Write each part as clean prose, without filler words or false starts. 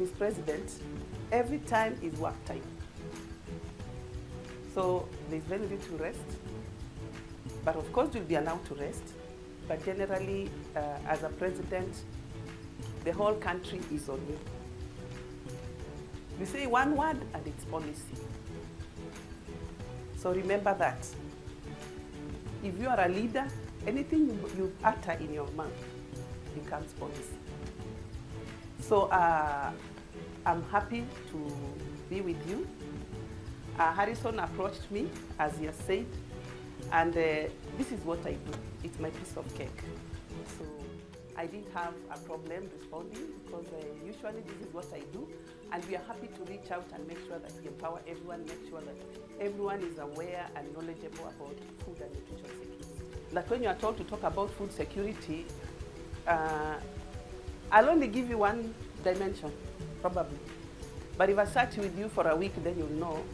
Ms. President, every time is work time. So there's very little rest. But of course, you'll be allowed to rest. But generally, as a president, the whole country is on you. You say one word and it's policy. So remember that. If you are a leader, anything you utter in your mouth becomes policy. So I'm happy to be with you. Harrison approached me, as he has said, and this is what I do. It's my piece of cake. So I didn't have a problem responding because usually this is what I do. And we are happy to reach out and make sure that we empower everyone, make sure that everyone is aware and knowledgeable about food and nutrition security. Like when you are told to talk about food security, I'll only give you one dimension, probably. But if I sat with you for a week, then you'll know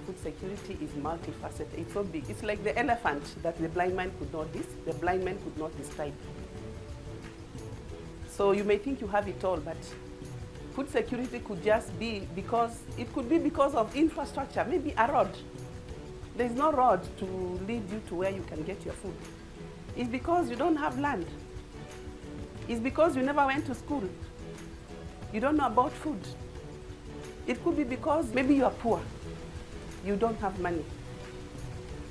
food security is multifaceted. It's so big. It's like the elephant that the blind man could not describe. So you may think you have it all, but food security could just be because of infrastructure, maybe a road. There's no road to lead you to where you can get your food. It's because you don't have land. It's because you never went to school. You don't know about food. It could be because maybe you are poor. You don't have money.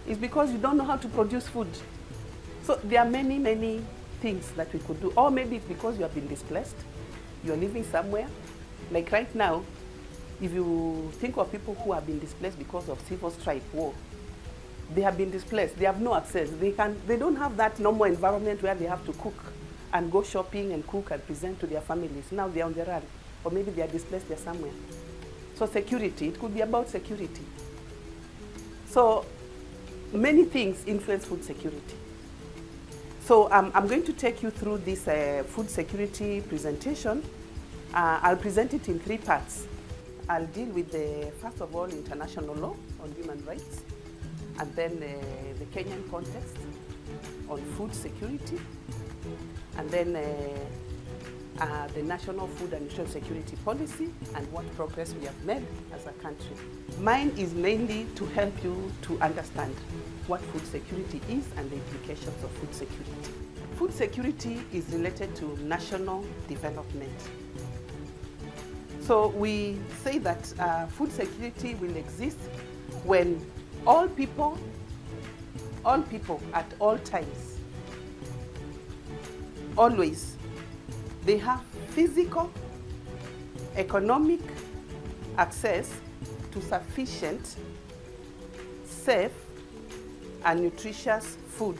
It's because you don't know how to produce food. So there are many, many things that we could do. Or maybe it's because you have been displaced. You are living somewhere. Like right now, if you think of people who have been displaced because of civil strife, war, they have been displaced. They have no access. They don't have that normal environment where they have to cook and go shopping and cook and present to their families. Now they're on the run. Or maybe they are displaced, they're somewhere. So security, it could be about security. So many things influence food security. So I'm going to take you through this food security presentation. I'll present it in 3 parts. I'll deal with first of all, international law on human rights, and then the Kenyan context on food security, and then the national food and nutrition security policy and what progress we have made as a country. Mine is mainly to help you to understand what food security is and the implications of food security. Food security is related to national development. So we say that food security will exist when all people at all times, always, they have physical, economic access to sufficient, safe, and nutritious food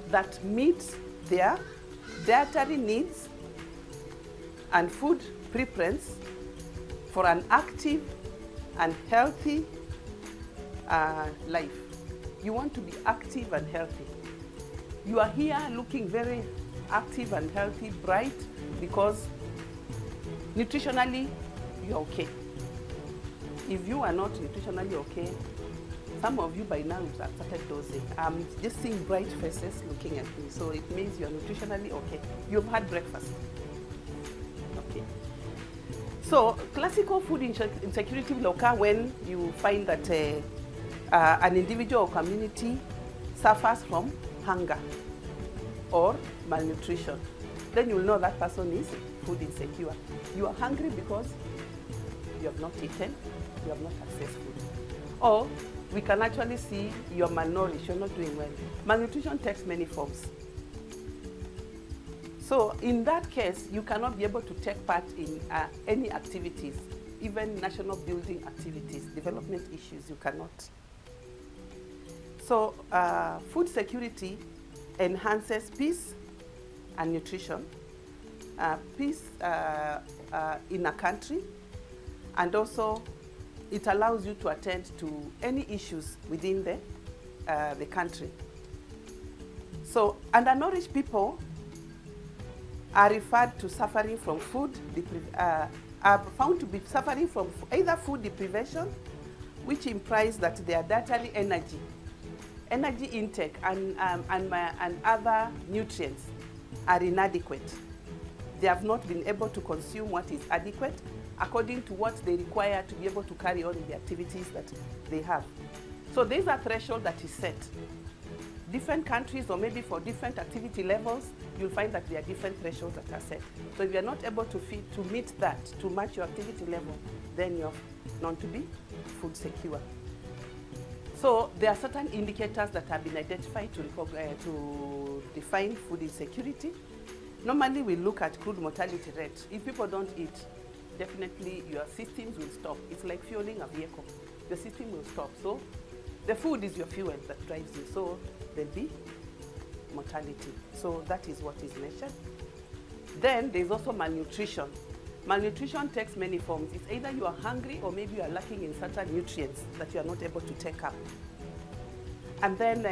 that meets their dietary needs and food preference for an active and healthy life. You want to be active and healthy. You are here looking very active and healthy, bright, because nutritionally you're okay. If you are not nutritionally okay, some of you by now have started dozing. I'm just seeing bright faces looking at me, so it means you're nutritionally okay. You've had breakfast. Okay. So classical food insecurity will occur when you find that an individual or community suffers from hunger or malnutrition. Then you will know that person is food insecure. You are hungry because you have not eaten, you have not accessed food. Or we can actually see you're malnourished, you're not doing well. Malnutrition takes many forms. So in that case, you cannot be able to take part in any activities, even national building activities, development issues, you cannot. So food security enhances peace and nutrition, peace in a country, and also it allows you to attend to any issues within the country. So undernourished people are referred to suffering from food, are found to be suffering from either food deprivation, which implies that their dietary energy intake and other nutrients are inadequate. they have not been able to consume what is adequate according to what they require to be able to carry on the activities that they have. So there's a threshold that is set. Different countries, or maybe for different activity levels, you'll find that there are different thresholds that are set. So if you're not able to meet that, to match your activity level, then you're known to be food secure. So there are certain indicators that have been identified to define food insecurity. Normally we look at crude mortality rate. If people don't eat, definitely your systems will stop. It's like fueling a vehicle. The system will stop. So the food is your fuel that drives you. So there'll be mortality. So that is what is measured. Then there's also malnutrition. Malnutrition takes many forms. It's either you are hungry or maybe you are lacking in certain nutrients that you are not able to take up. And then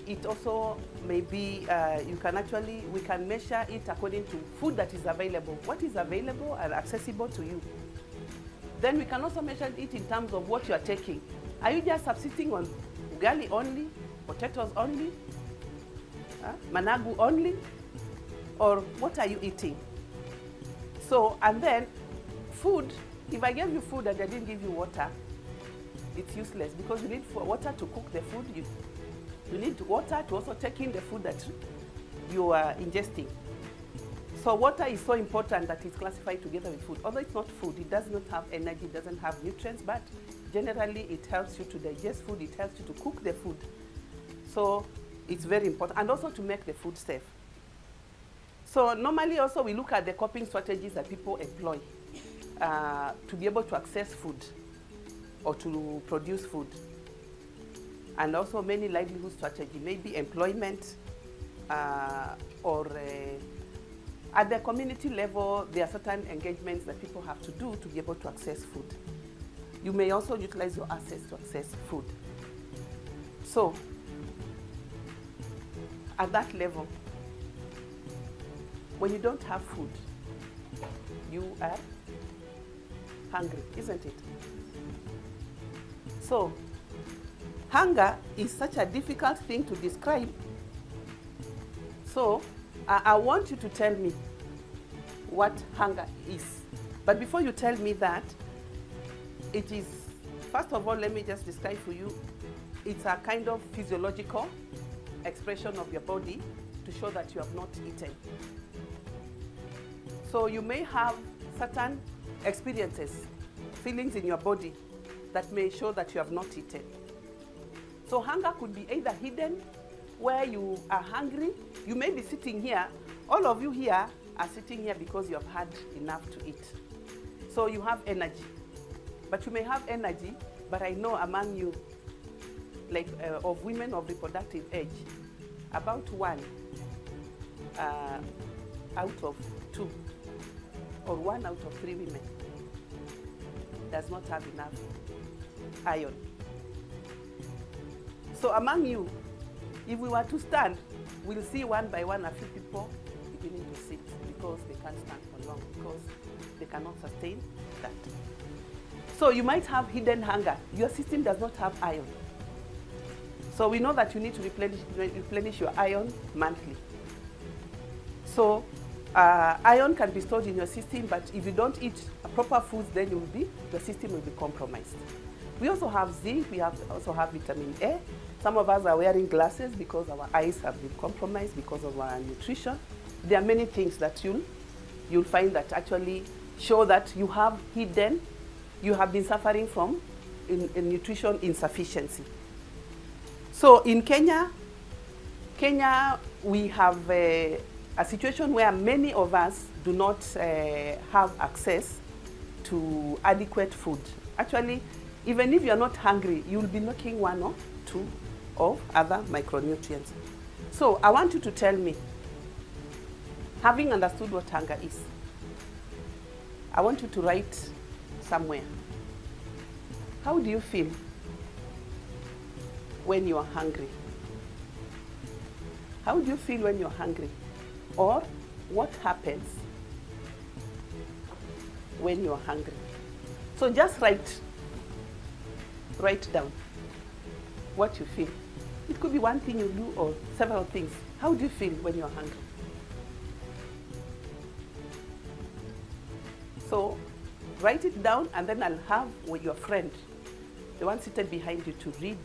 it also maybe we can measure it according to food that is available. What is available and accessible to you? Then we can also measure it in terms of what you are taking. Are you just subsisting on ugali only, potatoes only, managu only, or what are you eating? So, and then food, if I gave you food and I didn't give you water, it's useless because you need water to cook the food. You need water to also take in the food that you are ingesting. So water is so important that it's classified together with food. Although it's not food, it does not have energy, it doesn't have nutrients, but generally it helps you to digest food, it helps you to cook the food. So it's very important, and also to make the food safe. So normally also we look at the coping strategies that people employ to be able to access food or to produce food. And also many livelihood strategies, maybe employment or at the community level, there are certain engagements that people have to do to be able to access food. You may also utilize your assets to access food. So at that level, when you don't have food, you are hungry, isn't it? So hunger is such a difficult thing to describe. So I want you to tell me what hunger is. But before you tell me that, it is, first of all, let me just describe for you, it's a kind of physiological expression of your body to show that you have not eaten. So you may have certain experiences, feelings in your body that may show that you have not eaten. So hunger could be either hidden, where you are hungry. You may be sitting here. All of you here are sitting here because you have had enough to eat. So you have energy. But you may have energy, but I know among you, like of women of reproductive age, about 1 out of 2 or 1 out of 3 women does not have enough iron. So among you, if we were to stand, we'll see one by one a few people beginning to sit because they can't stand for long, because they cannot sustain that. So you might have hidden hunger. Your system does not have iron. So we know that you need to replenish your iron monthly. So iron can be stored in your system, but if you don't eat proper foods, then the system will be compromised. We also have zinc, we also have vitamin A. Some of us are wearing glasses because our eyes have been compromised because of our nutrition. There are many things that you'll find that actually show that you have been suffering from nutrition insufficiency. So in Kenya we have a situation where many of us do not have access to adequate food. Actually, even if you're not hungry, you'll be lacking 1 or 2 of other micronutrients. So I want you to tell me, having understood what hunger is, I want you to write somewhere. How do you feel when you are hungry? How do you feel when you're hungry? Or what happens when you're hungry? So just write down what you feel. It could be one thing you do or several things. How do you feel when you're hungry? So write it down, and then I'll have your friend, the one seated behind you, to read.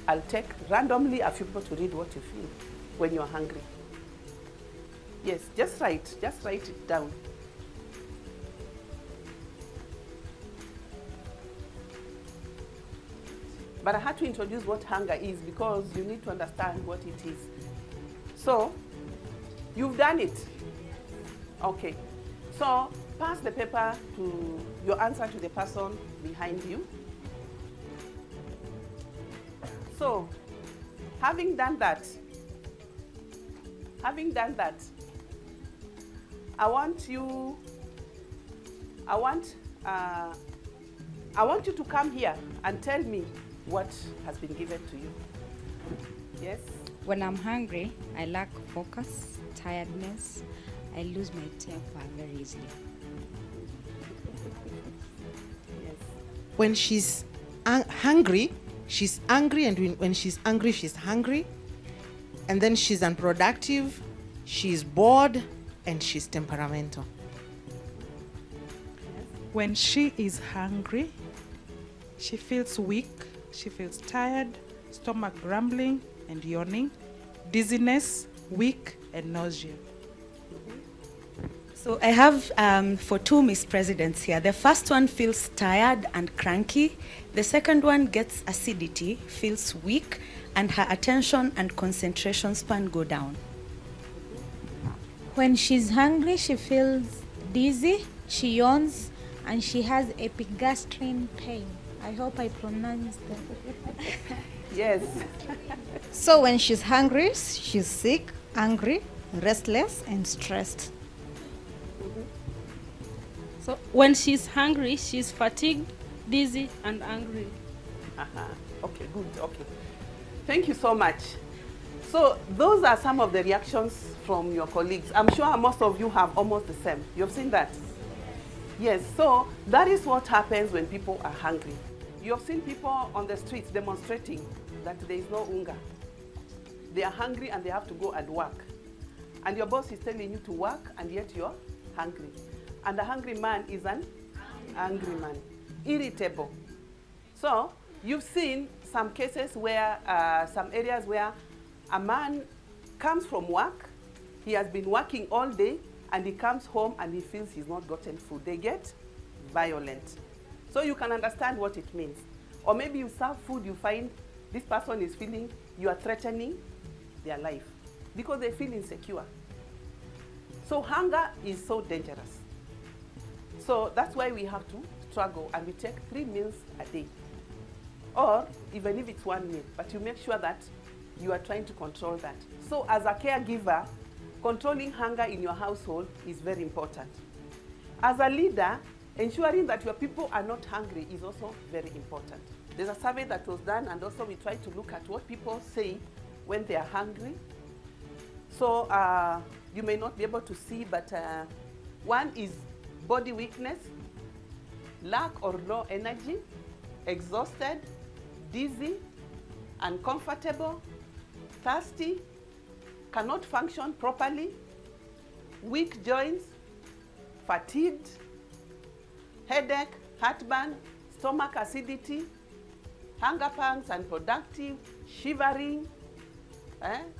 I'll take randomly a few people to read what you feel when you're hungry. Yes, just write it down. But I had to introduce what hunger is because you need to understand what it is. So, you've done it. Okay. So, pass the paper to your answer to the person behind you. So, having done that, I want you to come here and tell me what has been given to you. Yes? When I'm hungry, I lack focus, tiredness. I lose my temper very easily. Yes. When she's hungry, she's angry, and when she's angry, she's hungry. And then she's unproductive, she's bored, and she's temperamental. When she is hungry, she feels weak, she feels tired, stomach grumbling and yawning, dizziness, weak, and nausea. So I have for two Miss Presidents here. The first one feels tired and cranky. The second one gets acidity, feels weak, and her attention and concentration span go down. When she's hungry, she feels dizzy, she yawns, and she has epigastrine pain. I hope I pronounced that. Yes. So when she's hungry, she's sick, angry, restless, and stressed. So when she's hungry, she's fatigued, dizzy, and angry. Okay, good. Okay. Thank you so much. So those are some of the reactions from your colleagues. I'm sure most of you have almost the same. You've seen that? Yes. So that is what happens when people are hungry. You've seen people on the streets demonstrating that there is no hunger. They are hungry and they have to go and work. And your boss is telling you to work, and yet you're hungry. And a hungry man is an angry man, irritable. So you've seen some cases where, some areas where a man comes from work, he has been working all day, and he comes home and he feels he's not gotten food. They get violent. So you can understand what it means. Or maybe you serve food, you find this person is feeling you are threatening their life because they feel insecure. So hunger is so dangerous. So that's why we have to struggle, and we take 3 meals a day. Or even if it's 1 meal, but you make sure that you are trying to control that. So as a caregiver, controlling hunger in your household is very important. As a leader, ensuring that your people are not hungry is also very important. There's a survey that was done, and also we try to look at what people say when they are hungry. So you may not be able to see, but one is body weakness, lack or low energy, exhausted, dizzy, uncomfortable, thirsty, cannot function properly, weak joints, fatigued, headache, heartburn, stomach acidity, hunger pangs, unproductive, shivering,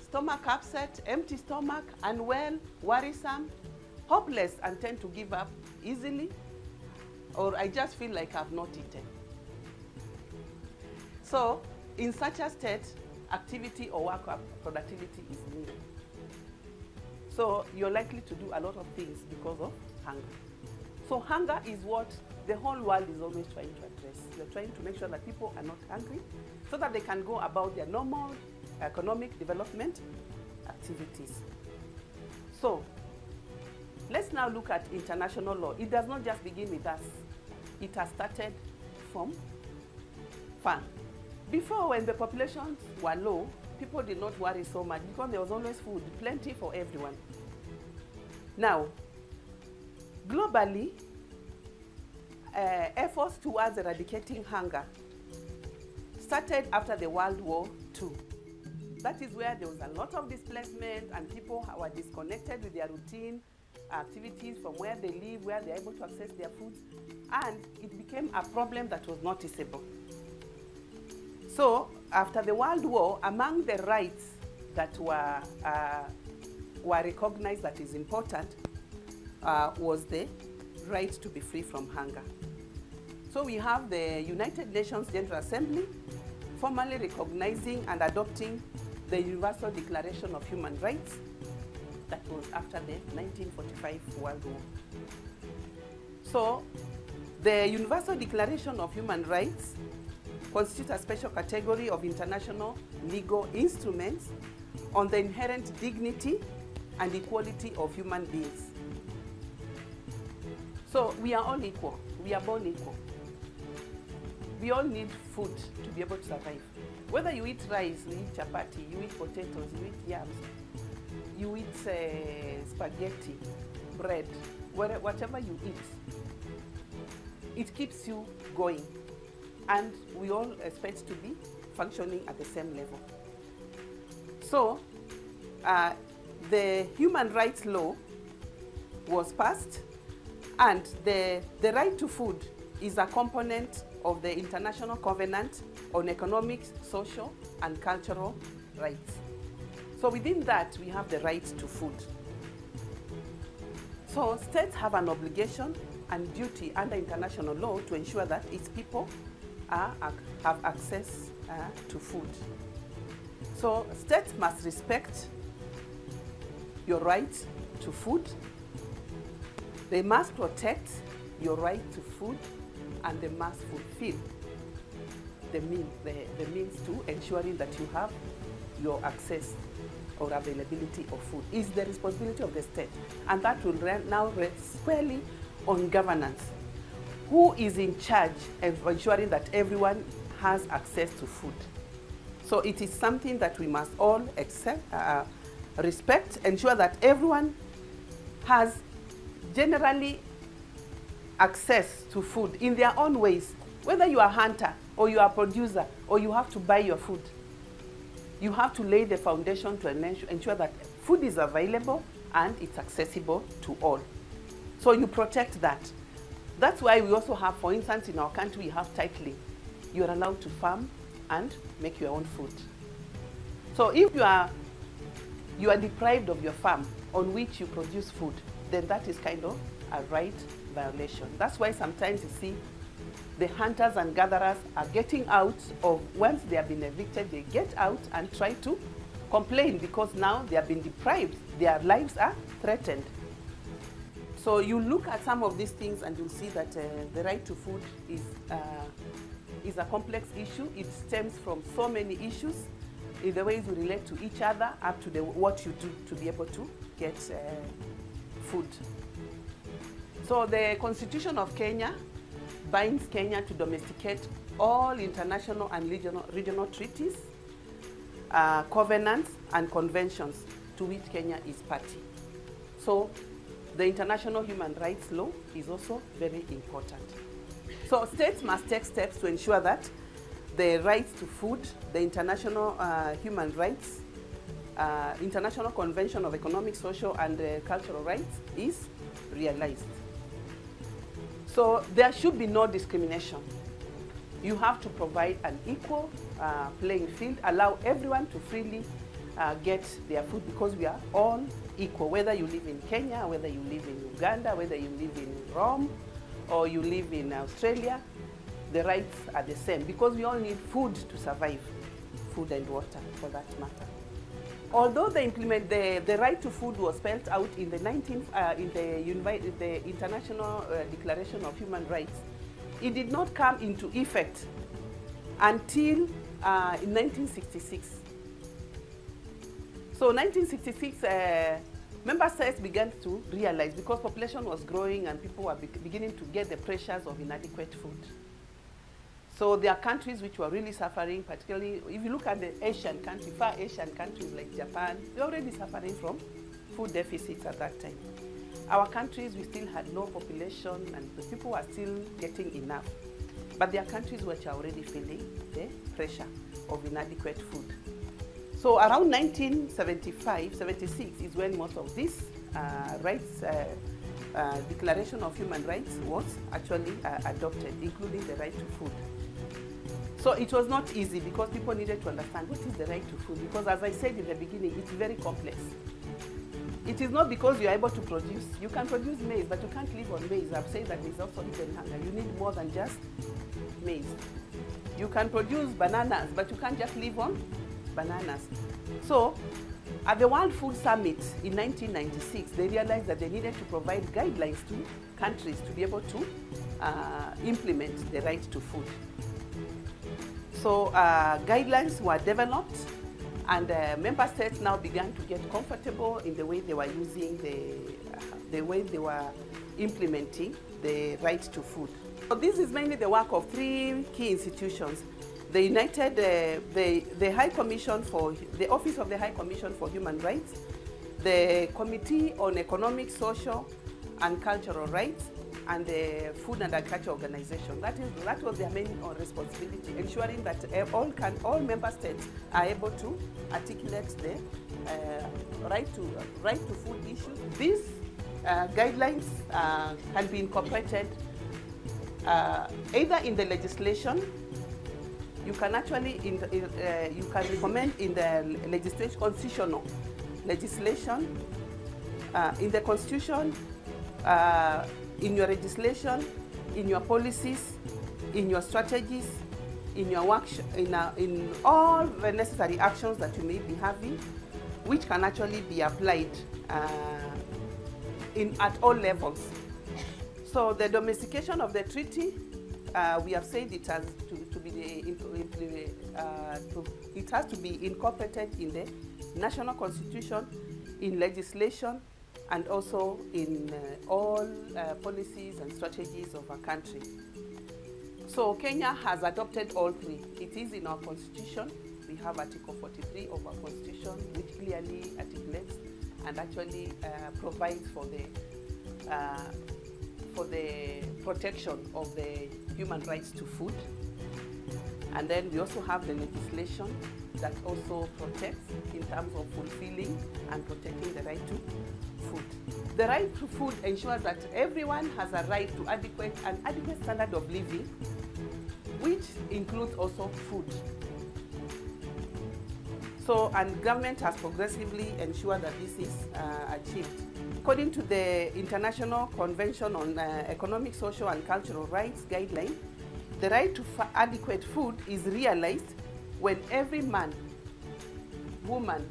stomach upset, empty stomach, unwell, worrisome, hopeless and tend to give up easily, or I just feel like I've not eaten. So in such a state, activity or work productivity is needed. So you're likely to do a lot of things because of hunger. So hunger is what the whole world is always trying to address. They're trying to make sure that people are not hungry so that they can go about their normal economic development activities. So let's now look at international law. It does not just begin with us. It has started from far. Before, when the populations were low, people did not worry so much because there was always food, plenty for everyone. Now, globally, efforts towards eradicating hunger started after the World War II. That is where there was a lot of displacement and people were disconnected with their routine activities, from where they live, where they're able to access their food, and it became a problem that was noticeable. So after the World War, among the rights that were recognized that is important was the right to be free from hunger. So we have the United Nations General Assembly formally recognizing and adopting the Universal Declaration of Human Rights that was after the 1945 World War. So the Universal Declaration of Human Rights constitutes a special category of international legal instruments on the inherent dignity and equality of human beings. So we are all equal. We are born equal. We all need food to be able to survive. Whether you eat rice, you eat chapati, you eat potatoes, you eat yams, you eat spaghetti, bread, whatever you eat, it keeps you going. And we all expect to be functioning at the same level. So the human rights law was passed, and the right to food is a component of the International Covenant on Economic, Social, and Cultural Rights. So within that, we have the right to food. So states have an obligation and duty under international law to ensure that its people have access to food. So states must respect your right to food. They must protect your right to food, and they must fulfill the means to ensuring that you have your access or availability of food. Is the responsibility of the state, and that will now rest squarely on governance. Who is in charge of ensuring that everyone has access to food? So it is something that we must all accept, respect, ensure that everyone has generally access to food in their own ways. Whether you are a hunter or you are a producer or you have to buy your food, you have to lay the foundation to ensure that food is available and it's accessible to all. So you protect that. That's why we also have, for instance, in our country, we have titling. You are allowed to farm and make your own food. So if you are deprived of your farm on which you produce food, then that is kind of a right violation. That's why sometimes you see the hunters and gatherers are getting out of, once they have been evicted, they get out and try to complain because now they have been deprived, their lives are threatened. So you look at some of these things and you'll see that the right to food is a complex issue. It stems from so many issues in the ways we relate to each other up to what you do to be able to get food. So the Constitution of Kenya binds Kenya to domesticate all international and regional treaties, covenants, and conventions to which Kenya is party. So the international human rights law is also very important. So states must take steps to ensure that the rights to food, the international human rights, International Convention of Economic, Social, and Cultural Rights is realized. So there should be no discrimination. You have to provide an equal playing field, allow everyone to freely get their food because we are all equal, whether you live in Kenya, whether you live in Uganda, whether you live in Rome, or you live in Australia, the rights are the same because we all need food to survive, food and water for that matter. Although the right to food was spelled out in the International Declaration of Human Rights, it did not come into effect until in 1966. So 1966, member states began to realize, because population was growing and people were beginning to get the pressures of inadequate food. So there are countries which were really suffering, particularly if you look at the Asian countries, far Asian countries like Japan, they're already suffering from food deficits at that time. Our countries, we still had low population and the people were still getting enough. But there are countries which are already feeling the pressure of inadequate food. So around 1975, 76 is when most of these Declaration of Human Rights was actually adopted, including the right to food. So it was not easy because people needed to understand what is the right to food, because as I said in the beginning, it's very complex. It is not because you are able to produce. You can produce maize, but you can't live on maize. I've said that there's also hidden hunger. You need more than just maize. You can produce bananas, but you can't just live on bananas. So at the World Food Summit in 1996, they realized that they needed to provide guidelines to countries to be able to implement the right to food. So guidelines were developed, and member states now began to get comfortable in the way they were using the way they were implementing the right to food. So this is mainly the work of three key institutions: the the High Commission for the Office of the High Commission for Human Rights, the Committee on Economic, Social, and Cultural Rights, and the Food and Agriculture Organization. That was their main responsibility, ensuring that all member states are able to articulate the right to food issues. These guidelines can be incorporated either in the legislation. You can actually you can recommend in the legislation, constitutional legislation, in the constitution, in your legislation, in your policies, in your strategies, in your work, in all the necessary actions that you may be having, which can actually be applied at all levels. So the domestication of the treaty, we have said it has it has to be incorporated in the national constitution, in legislation, and also in all policies and strategies of our country. So Kenya has adopted all three. It is in our constitution. We have Article 43 of our constitution, which clearly articulates and actually provides for the protection of the human rights to food. And then we also have the legislation that also protects in terms of fulfilling and protecting the right to food. The right to food ensures that everyone has a right to an adequate standard of living, which includes also food. So, and government has progressively ensured that this is achieved. According to the International Convention on Economic, Social, and Cultural Rights guideline, the right to adequate food is realized when every man, woman,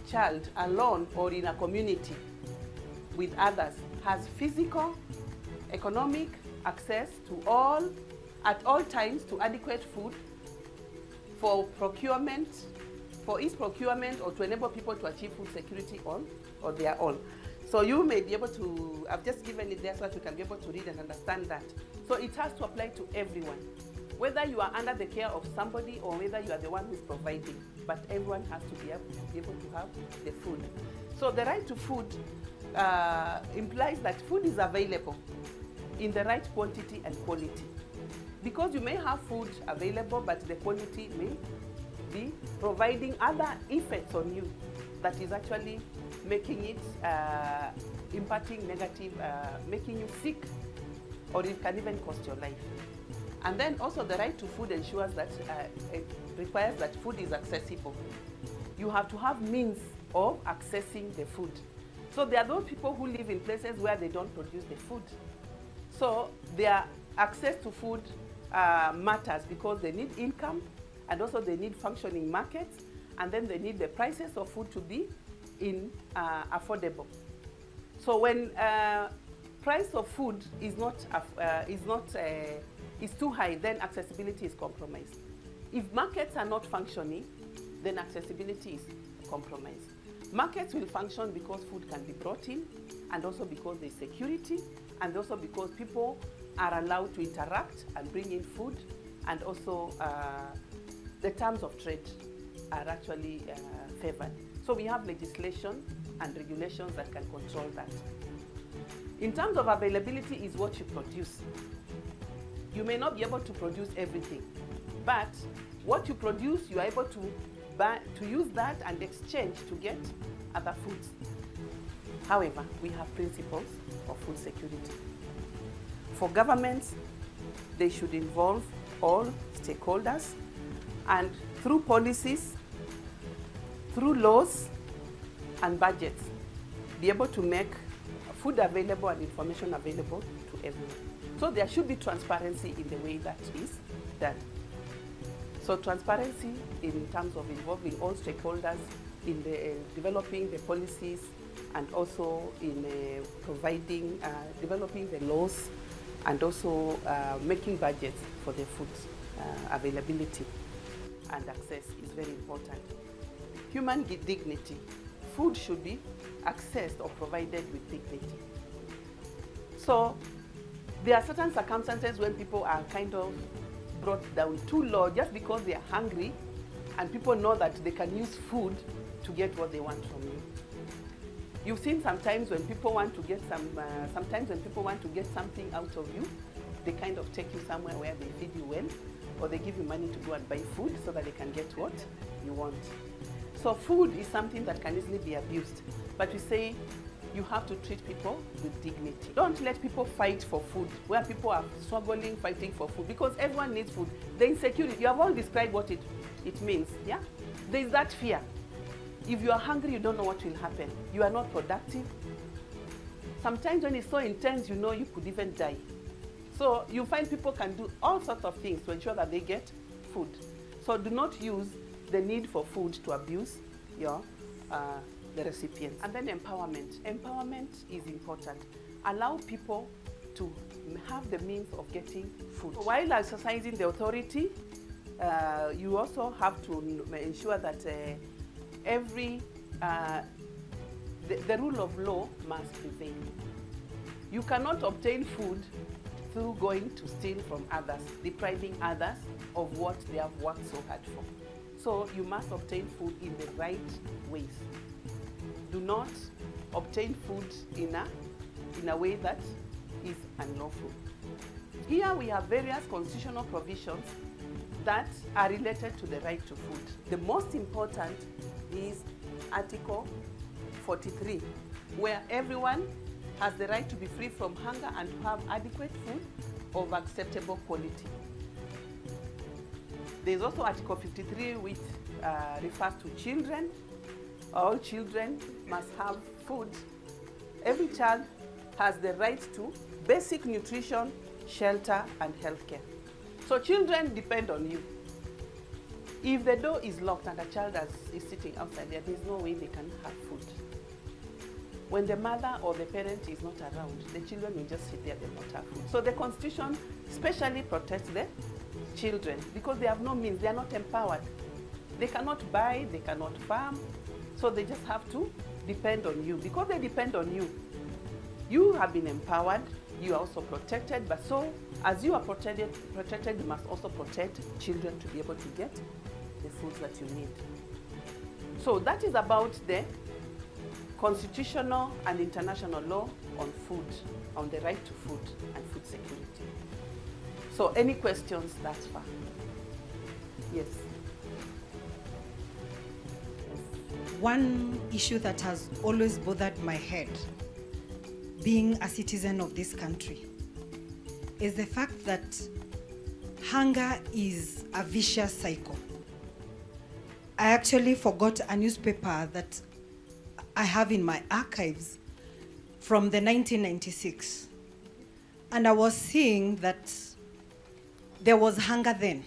child, alone or in a community with others, has physical, economic access to at all times to adequate food for its procurement or to enable people to achieve food security on their own. So you may be able to, I've just given it there so that you can be able to read and understand that. So it has to apply to everyone, whether you are under the care of somebody or whether you are the one who is providing, but everyone has to be able to have the food. So the right to food implies that food is available in the right quantity and quality. Because you may have food available, but the quality may be providing other effects on you that is actually making it, impacting negative, making you sick, or it can even cost your life. And then also the right to food ensures that it requires that food is accessible. You have to have means of accessing the food. So there are those people who live in places where they don't produce the food. So their access to food matters because they need income, and also they need functioning markets, and then they need the prices of food to be affordable. So when price of food is too high, then accessibility is compromised. If markets are not functioning, then accessibility is compromised. Markets will function because food can be brought in, and also because there's security, and also because people are allowed to interact and bring in food, and also the terms of trade are actually favored. So we have legislation and regulations that can control that. In terms of availability is what you produce. You may not be able to produce everything, but what you produce, you are able to use that and exchange to get other foods. However, we have principles of food security. For governments, they should involve all stakeholders and through policies, through laws and budgets, be able to make food available and information available to everyone. So there should be transparency in the way that is done. So transparency in terms of involving all stakeholders in the, developing the policies and also in providing, developing the laws and also making budgets for the food availability and access is very important. Human dignity. Food should be accessed or provided with dignity. So there are certain circumstances when people are kind of brought down too low just because they are hungry and people know that they can use food to get what they want from you. You've seen sometimes when people want to get something out of you, they kind of take you somewhere where they feed you well, or they give you money to go and buy food so that they can get what you want. So food is something that can easily be abused, but we say you have to treat people with dignity. Don't let people fight for food, where people are struggling, fighting for food, because everyone needs food. The insecurity, you have all described what it means, yeah? There is that fear. If you are hungry, you don't know what will happen. You are not productive. Sometimes when it's so intense, you know you could even die. So you find people can do all sorts of things to ensure that they get food. So do not use the need for food to abuse the recipients. And then empowerment. Empowerment is important. Allow people to have the means of getting food. While exercising the authority, you also have to ensure that the rule of law must prevail. You cannot obtain food through going to steal from others, depriving others of what they have worked so hard for. So you must obtain food in the right ways. Do not obtain food in a way that is unlawful. Here we have various constitutional provisions that are related to the right to food. The most important is Article 43, where everyone has the right to be free from hunger and to have adequate food of acceptable quality. There is also Article 53, which refers to children. All children must have food. Every child has the right to basic nutrition, shelter, and healthcare. So children depend on you. If the door is locked and a child is sitting outside there, there's no way they can have food. When the mother or the parent is not around, the children will just sit there, they will not have food. So the Constitution specially protects the children because they have no means, they are not empowered. They cannot buy, they cannot farm, so they just have to depend on you. Because they depend on you, you have been empowered, you are also protected, but so as you are protected, you must also protect children to be able to get the foods that you need. So that is about the constitutional and international law on food, on the right to food and food security. So any questions thus far? Yes. One issue that has always bothered my head, being a citizen of this country, is the fact that hunger is a vicious cycle. I actually forgot a newspaper that I have in my archives from the 1996. And I was seeing that there was hunger then.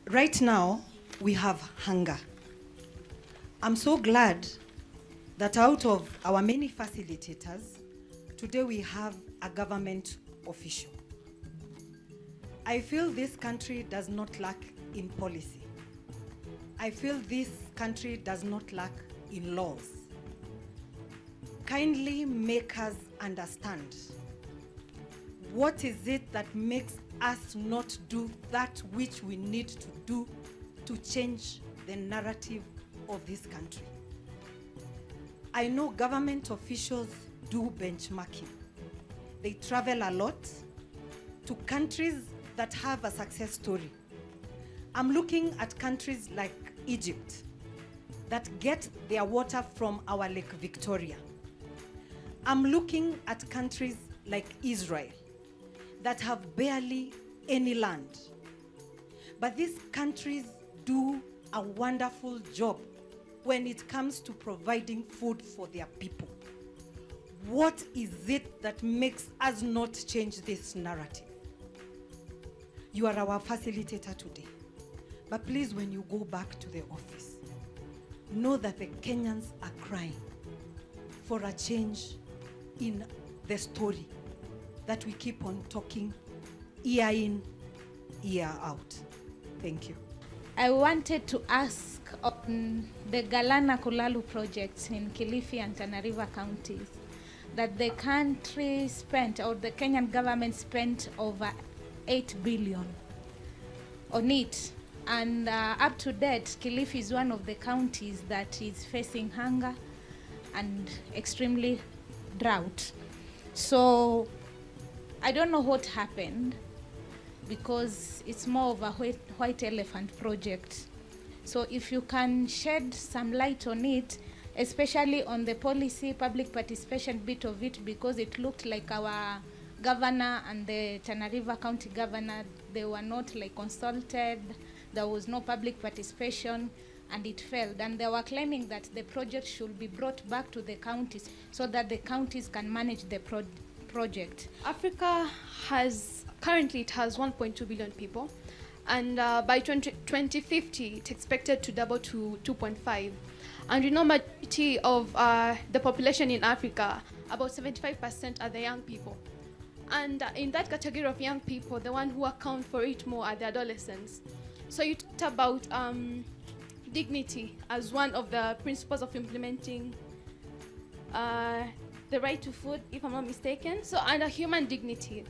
Right now, we have hunger. I'm so glad that out of our many facilitators, today we have a government official. I feel this country does not lack in policy. I feel this country does not lack in laws. Kindly make us understand, what is it that makes us not do that which we need to do to change the narrative of this country? I know government officials do benchmarking. They travel a lot to countries that have a success story. I'm looking at countries like Egypt that get their water from our Lake Victoria. I'm looking at countries like Israel that have barely any land. But these countries do a wonderful job when it comes to providing food for their people. What is it that makes us not change this narrative? You are our facilitator today. But please, when you go back to the office, know that the Kenyans are crying for a change in the story that we keep on talking year in, year out. Thank you. I wanted to ask on the Galana Kulalu project in Kilifi and Tana River counties that the country spent, or the Kenyan government spent, over 8 billion on it. And up to date, Kilifi is one of the counties that is facing hunger and extremely drought. So I don't know what happened, because it's more of a white elephant project. So if you can shed some light on it, especially on the policy, public participation bit of it, because it looked like our governor and the Tana River County governor, they were not like consulted, there was no public participation, and it failed. And they were claiming that the project should be brought back to the counties so that the counties can manage the project. Africa currently it has 1.2 billion people, and by 2050 it's expected to double to 2.5. And you know, majority of the population in Africa, about 75% are the young people. And in that category of young people, the one who account for it more are the adolescents. So you talked about dignity as one of the principles of implementing the right to food, if I'm not mistaken. So under human dignity,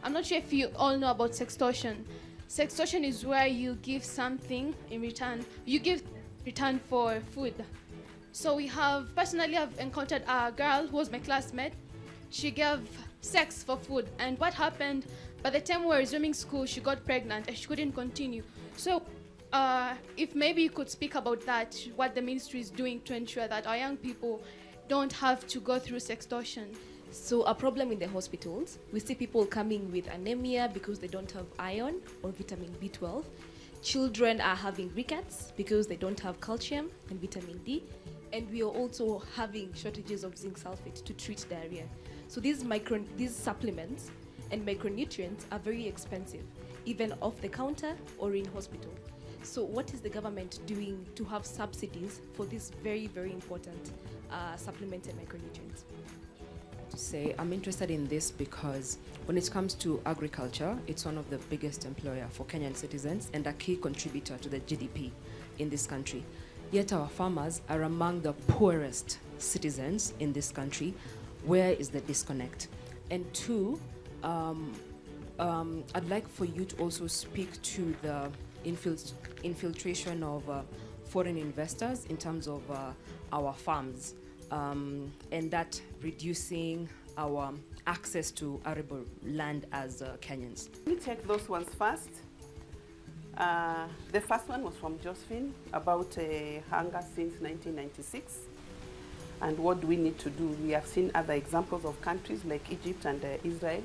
I'm not sure if you all know about sextortion. Sextortion is where you give something in return. You give return for food. So personally I've encountered a girl who was my classmate. She gave sex for food, and what happened, by the time we were resuming school, she got pregnant and she couldn't continue. So if maybe you could speak about that, what the ministry is doing to ensure that our young people don't have to go through sextortion. So a problem in the hospitals, we see people coming with anemia because they don't have iron or vitamin B12. Children are having rickets because they don't have calcium and vitamin D. And we are also having shortages of zinc sulfate to treat diarrhea. So these supplements and micronutrients are very expensive, even off the counter or in hospital. So what is the government doing to have subsidies for these very, very important supplements and micronutrients? To say I'm interested in this because when it comes to agriculture, it's one of the biggest employer for Kenyan citizens and a key contributor to the GDP in this country. Yet our farmers are among the poorest citizens in this country. Where is the disconnect? And two, I'd like for you to also speak to the infiltration of foreign investors in terms of our farms. And that reducing our access to arable land as Kenyans. Let me take those ones first. The first one was from Josephine about hunger since 1996. And what do we need to do? We have seen other examples of countries like Egypt and Israel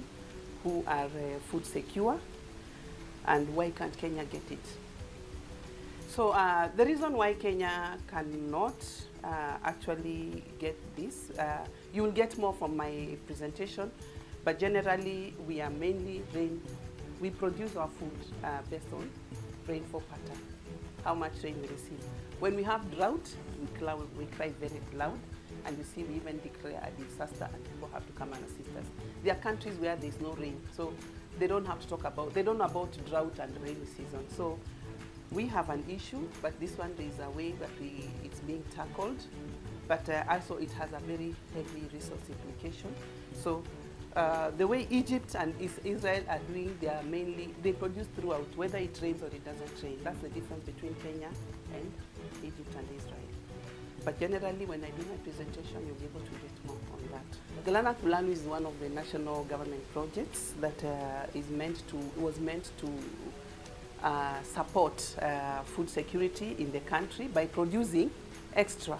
who are food secure. And why can't Kenya get it? So the reason why Kenya cannot actually get this, you will get more from my presentation, but generally we are mainly we produce our food based on rainfall pattern, how much rain we receive. When we have drought, we cry very loud, and you see we even declare a disaster and people have to come and assist us. There are countries where there's no rain, so they don't have to talk about, they don't know about drought and rainy season. So we have an issue, but this one there is a way that it's being tackled, but also it has a very heavy resource implication. So the way Egypt and Israel are doing, they produce throughout, whether it rains or it doesn't rain. That's the difference between Kenya and Egypt and Israel. But generally, when I do my presentation, you'll be able to get more on that. Galana Kulanu is one of the national government projects that was meant to support food security in the country by producing extra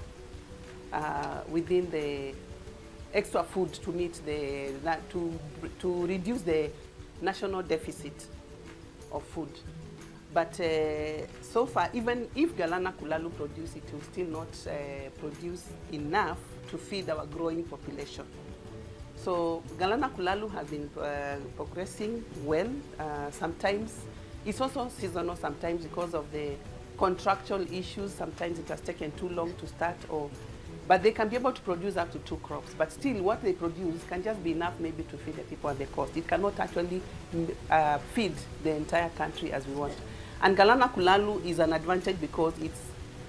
within the extra food to meet the, to reduce the national deficit of food. But so far, even if Galana Kulalu produce, it will still not produce enough to feed our growing population. So Galana Kulalu has been progressing well. Sometimes it's also seasonal, sometimes because of the contractual issues. Sometimes it has taken too long to start, but they can be able to produce up to 2 crops. But still, what they produce can just be enough maybe to feed the people at the cost. It cannot actually feed the entire country as we want. And Galana Kulalu is an advantage because it's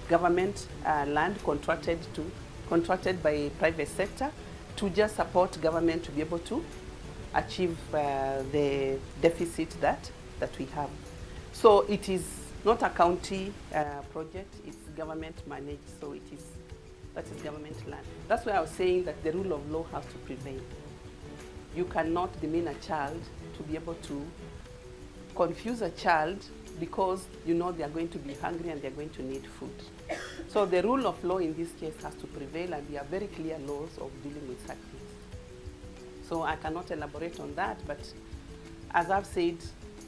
government land contracted by private sector to just support government to be able to achieve the deficit that we have. So it is not a county project, it's government managed, so that is government land. That's why I was saying that the rule of law has to prevail. You cannot demean a child to be able to confuse a child because you know they are going to be hungry and they are going to need food. So the rule of law in this case has to prevail, and we have very clear laws of dealing with such things. So I cannot elaborate on that, but as I've said,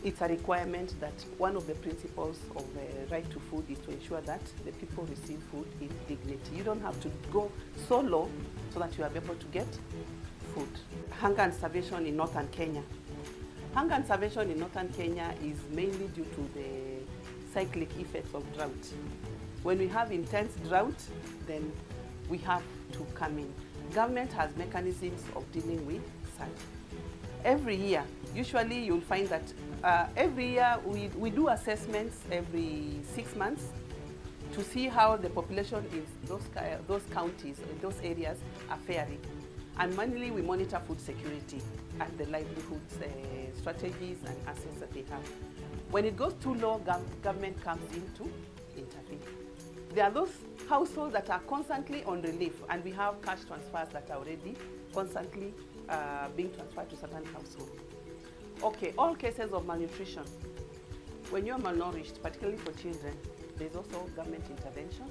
it's a requirement that one of the principles of the right to food is to ensure that the people receive food in dignity. You don't have to go so low so that you are able to get food. Hunger and starvation in northern Kenya. Hunger and starvation in northern Kenya is mainly due to the cyclic effects of drought. When we have intense drought, then we have to come in. Government has mechanisms of dealing with such. Every year, usually you'll find that every year we do assessments every 6 months to see how the population in those counties, in those areas are faring. And manually we monitor food security and the livelihoods strategies and assets that they have. When it goes too low, government comes in to intervene. There are those households that are constantly on relief, and we have cash transfers that are already constantly being transferred to certain households. Okay, all cases of malnutrition. When you're malnourished, particularly for children, there's also government intervention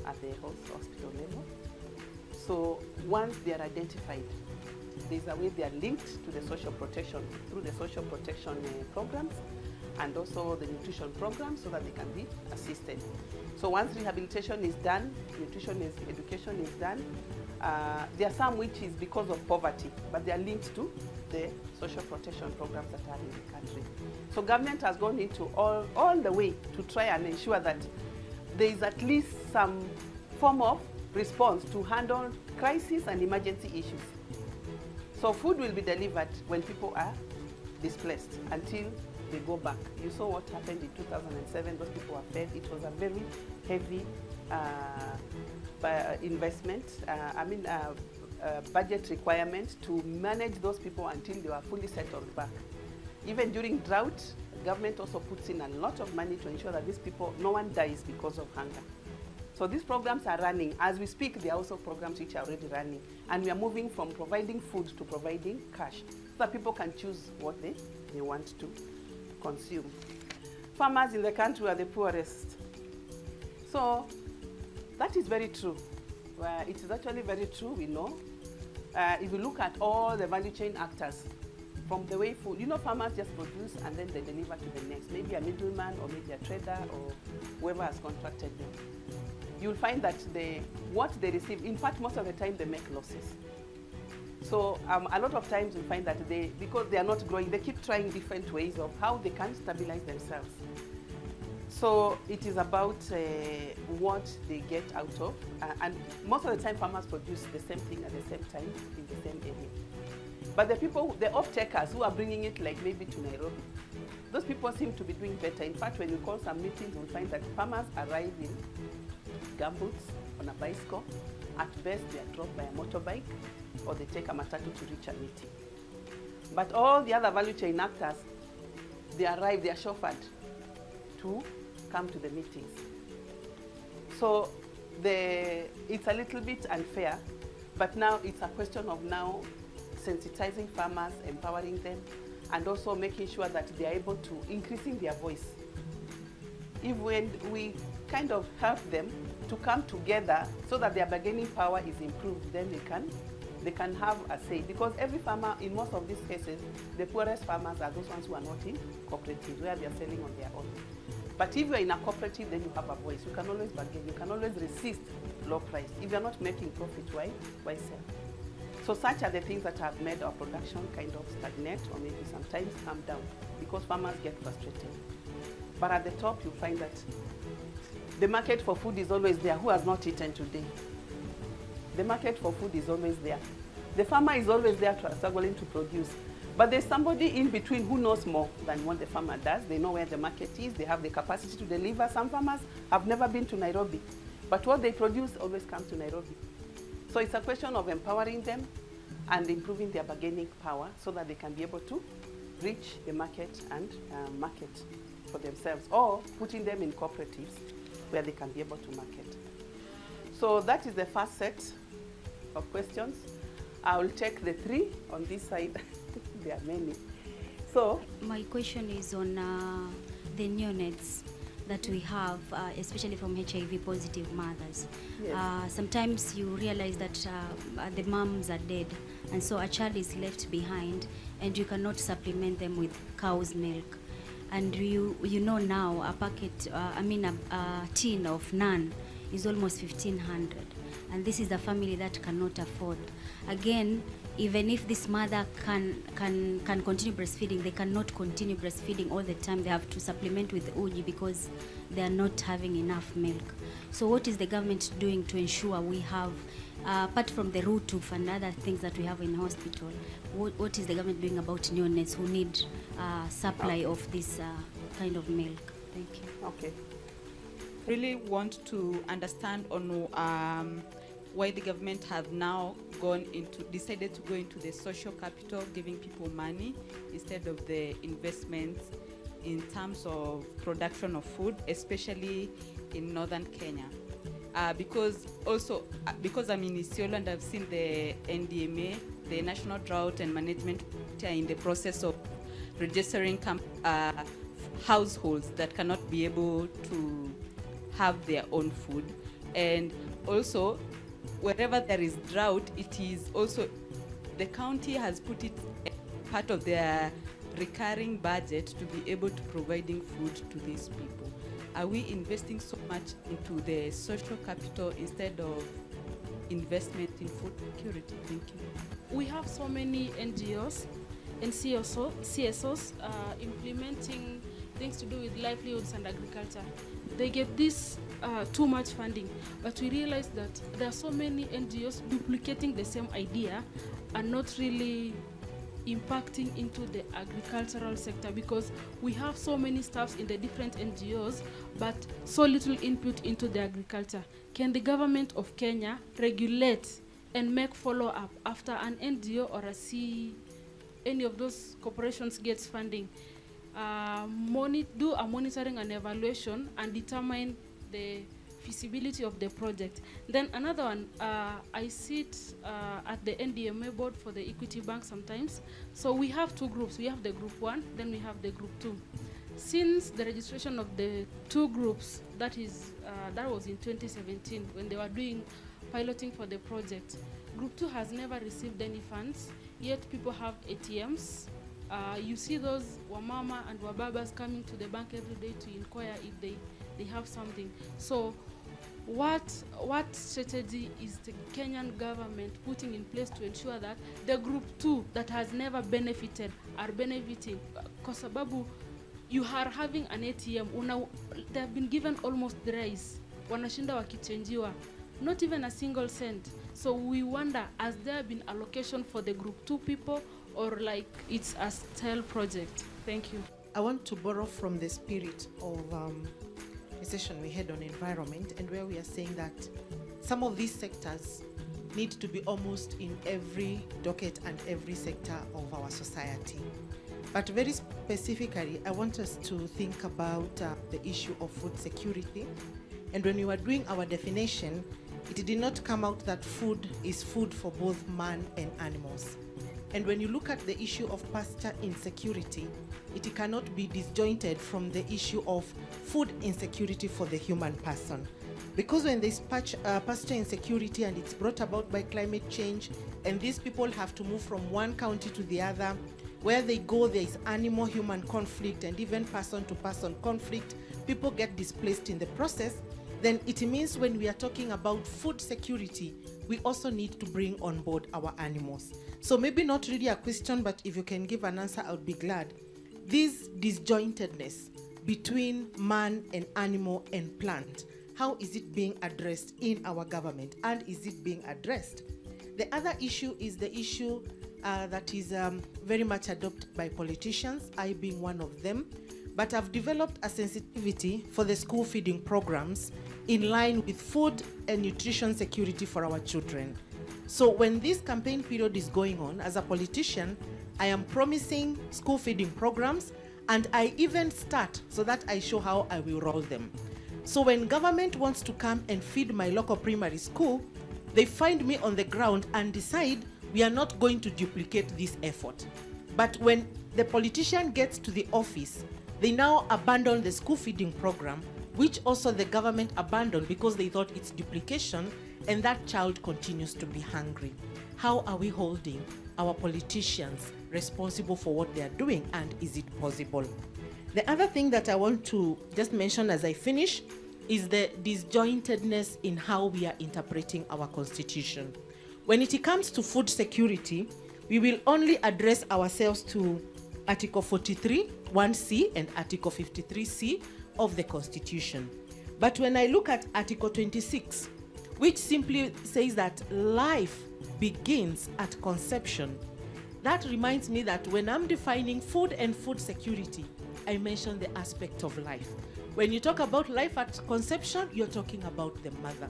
at the hospital level. So once they are identified, there's a way they are linked to the social protection through the social protection programs and also the nutrition program so that they can be assisted. So once rehabilitation is done, education is done, there are some which is because of poverty, but they are linked to the social protection programs that are in the country. So government has gone into all the way to try and ensure that there is at least some form of response to handle crisis and emergency issues. So food will be delivered when people are displaced until they go back. You saw what happened in 2007, those people were fed. It was a very heavy investment, budget requirement to manage those people until they were fully settled back. Even during drought, government also puts in a lot of money to ensure that these people, no one dies because of hunger. So these programs are running. As we speak, there are also programs which are already running. And we are moving from providing food to providing cash so that people can choose what they want to consume. Farmers in the country are the poorest. So that is very true. It is actually very true, we know. If you look at all the value chain actors, from the way food, farmers just produce and then they deliver to the next. Maybe a middleman or maybe a trader or whoever has contracted them. You'll find that what they receive, in fact, most of the time they make losses. So a lot of times you find that because they are not growing, they keep trying different ways of how they can stabilize themselves. So it is about what they get out of, and most of the time farmers produce the same thing at the same time in the same area. But the people, the off-takers who are bringing it like maybe to Nairobi, those people seem to be doing better. In fact, when you call some meetings, you'll find that farmers arrive in gumboots on a bicycle. At best, they are dropped by a motorbike, or they take a matatu to reach a meeting. But all the other value chain actors, they arrive, they are chauffeured to come to the meetings. So it's a little bit unfair, but now it's a question of now sensitizing farmers, empowering them, and also making sure that they are able to increasing their voice. If when we kind of help them to come together so that their bargaining power is improved, then they can have a say. Because every farmer, in most of these cases, the poorest farmers are those ones who are not in cooperatives, where they are selling on their own. But if you are in a cooperative, then you have a voice. You can always bargain. You can always resist low price. If you are not making profit, why sell? So such are the things that have made our production kind of stagnate or maybe sometimes come down because farmers get frustrated. But at the top, you find that the market for food is always there. Who has not eaten today? The market for food is always there. The farmer is always there struggling to produce. But there's somebody in between who knows more than what the farmer does. They know where the market is. They have the capacity to deliver. Some farmers have never been to Nairobi. But what they produce always comes to Nairobi. So it's a question of empowering them and improving their bargaining power so that they can be able to reach the market and market for themselves, or putting them in cooperatives where they can be able to market. So that is the first set of questions. I will take the three on this side. There are many. So my question is on the neonates that we have, especially from HIV positive mothers. Yes. Sometimes you realize that the moms are dead, and so a child is left behind, and you cannot supplement them with cow's milk. And you know now a packet, a tin of naan is almost 1,500, and this is a family that cannot afford. Again, even if this mother can continue breastfeeding, they cannot continue breastfeeding all the time. They have to supplement with uji because they are not having enough milk. So what is the government doing to ensure we have, apart from the root and other things that we have in hospital, what is the government doing about neonates who need supply of this kind of milk? Thank you. Okay. Really want to understand on why the government have now decided to go into the social capital, giving people money instead of the investments in terms of production of food, especially in northern Kenya. Because I'm in Isiolo and I've seen the NDMA, the National Drought and Management, in the process of registering households that cannot be able to have their own food. And also, wherever there is drought, it is also, the county has put it part of their recurring budget to be able to providing food to these people. Are we investing so much into the social capital instead of investment in food security? Thank you. We have so many NGOs and CSOs implementing things to do with livelihoods and agriculture. They get this too much funding, but we realize that there are so many NGOs duplicating the same idea and not really impacting into the agricultural sector, because we have so many staffs in the different NGOs but so little input into the agriculture. Can the government of Kenya regulate and make follow-up after an NGO or any of those corporations gets funding? Do a monitoring and evaluation and determine the feasibility of the project. Then another one, I sit at the NDMA board for the Equity Bank sometimes. So we have two groups. We have the group 1, then we have the group 2. Since the registration of the two groups, that was in 2017 when they were doing piloting for the project, group 2 has never received any funds, yet people have ATMs. You see those wamama and wababas coming to the bank every day to inquire if they have something. So what strategy is the Kenyan government putting in place to ensure that the group 2 that has never benefited are benefiting? Kwa sababu you are having an ATM, they have been given almost the rice, wanashinda wakichenjiwa, not even a single cent. So we wonder, has there been allocation for the group 2 people, or like it's a stale project? Thank you. I want to borrow from the spirit of a session we had on environment, and where we are saying that some of these sectors need to be almost in every docket and every sector of our society. But very specifically, I want us to think about the issue of food security. And when we were doing our definition, it did not come out that food is food for both man and animals. And when you look at the issue of pasture insecurity, it cannot be disjointed from the issue of food insecurity for the human person. Because when there's pasture insecurity and it's brought about by climate change, and these people have to move from one county to the other, where they go there is animal-human conflict and even person-to-person conflict, people get displaced in the process, then it means when we are talking about food security, we also need to bring on board our animals. So maybe not really a question, but if you can give an answer, I would be glad. This disjointedness between man and animal and plant, how is it being addressed in our government, and is it being addressed? The other issue is the issue that is very much adopted by politicians, I being one of them, but I've developed a sensitivity for the school feeding programs in line with food and nutrition security for our children. So when this campaign period is going on, as a politician, I am promising school feeding programs, and I even start so that I show how I will roll them. So when government wants to come and feed my local primary school, they find me on the ground and decide we are not going to duplicate this effort. But when the politician gets to the office, they now abandon the school feeding program, which also the government abandoned because they thought it's duplication, and that child continues to be hungry. How are we holding our politicians responsible for what they are doing, and is it possible? The other thing that I want to just mention as I finish is the disjointedness in how we are interpreting our constitution. When it comes to food security, we will only address ourselves to Article 43, 1C, and Article 53C of the Constitution. But when I look at Article 26, which simply says that life begins at conception, that reminds me that when I'm defining food and food security, I mention the aspect of life. When you talk about life at conception, you're talking about the mother.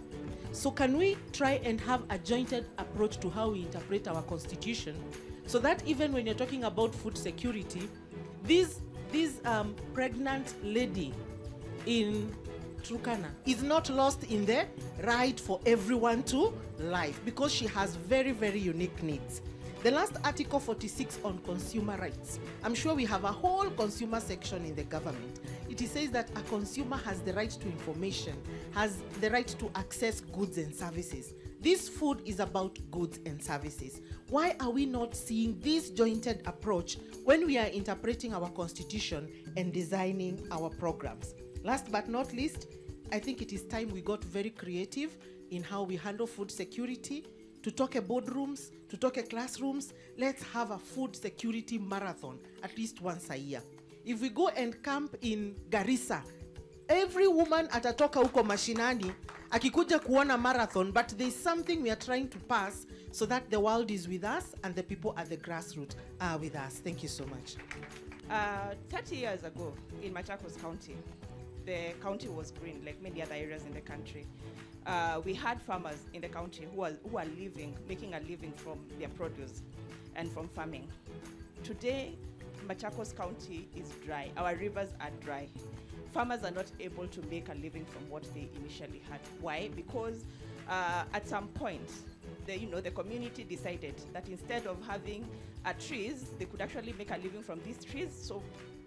So can we try and have a jointed approach to how we interpret our constitution, so that even when you're talking about food security, this pregnant lady in Turkana is not lost in the right for everyone to life, because she has very, very unique needs. The last Article 46 on consumer rights, I'm sure we have a whole consumer section in the government. It says that a consumer has the right to information, has the right to access goods and services. This food is about goods and services. Why are we not seeing this jointed approach when we are interpreting our constitution and designing our programs? Last but not least, I think it is time we got very creative in how we handle food security. To talk at boardrooms, to talk at classrooms, let's have a food security marathon at least once a year. If we go and camp in Garissa, every woman atatoka huko mashinani akikuja kuona marathon, but there's something we are trying to pass so that the world is with us and the people at the grassroots are with us. Thank you so much. 30 years ago in Machakos County, the county was green like many other areas in the country. We had farmers in the county who are making a living from their produce and from farming. Today, Machakos County is dry. Our rivers are dry. Farmers are not able to make a living from what they initially had. Why? Because at some point, the community decided that instead of having trees, they could actually make a living from these trees. So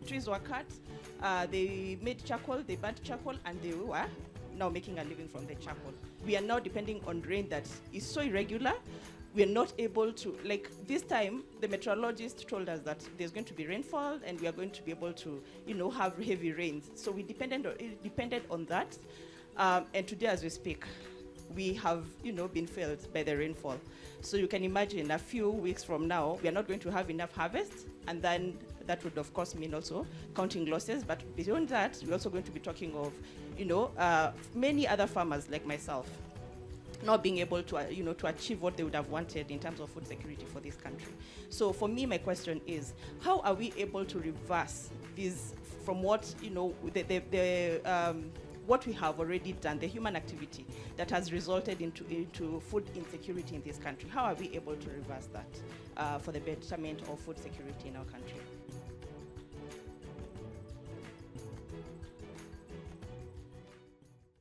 trees were cut, they made charcoal, they burnt charcoal, and they were now making a living from the charcoal. We are now depending on rain that is so irregular. We are not able to, like this time, the meteorologist told us that there's going to be rainfall and we are going to be able to, have heavy rains. So we depended on that. And today as we speak, we have, been failed by the rainfall. So you can imagine a few weeks from now, we are not going to have enough harvest, and then that would of course mean also counting losses. But beyond that, we're also going to be talking of, many other farmers like myself not being able to, to achieve what they would have wanted in terms of food security for this country. So for me, my question is, how are we able to reverse this from what, what we have already done, the human activity that has resulted into food insecurity in this country? How are we able to reverse that for the betterment of food security in our country?